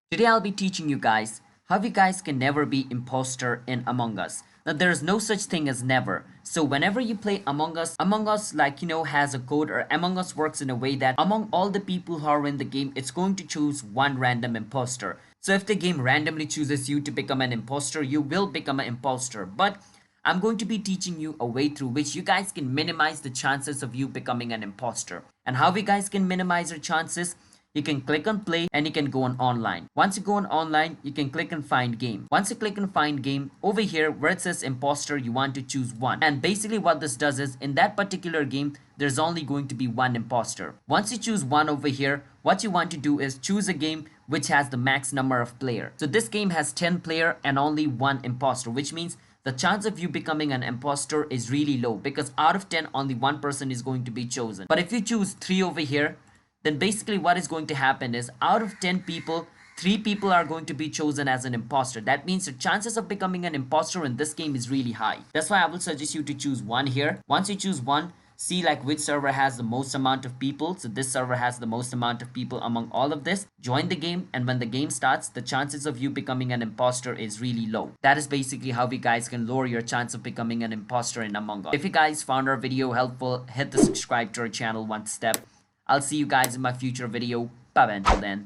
Today I'll be teaching you guys how you guys can never be imposter in Among Us. Now there is no such thing as never. So whenever you play Among Us has a code, or Among Us works in a way that among all the people who are in the game, it's going to choose one random imposter. So if the game randomly chooses you to become an imposter, you will become an imposter. But I'm going to be teaching you a way through which you guys can minimize the chances of you becoming an imposter. And how you guys can minimize your chances? You can click on play and you can go on online. Once you go on online, you can click on find game. Once you click on find game, over here where it says imposter, you want to choose one. And basically what this does is, in that particular game, there's only going to be one imposter. Once you choose one over here, what you want to do is choose a game which has the max number of player. So this game has 10 player and only one imposter, which means the chance of you becoming an imposter is really low, because out of 10 only one person is going to be chosen. But if you choose 3 over here, then basically what is going to happen is, out of 10 people, 3 people are going to be chosen as an imposter. That means the chances of becoming an imposter in this game is really high. That's why I will suggest you to choose one here. Once you choose one, see like which server has the most amount of people. So this server has the most amount of people among all of this. Join the game, and when the game starts, the chances of you becoming an imposter is really low. That is basically how you guys can lower your chance of becoming an imposter in Among Us. If you guys found our video helpful, hit the subscribe to our channel one step. I'll see you guys in my future video. Bye bye until then.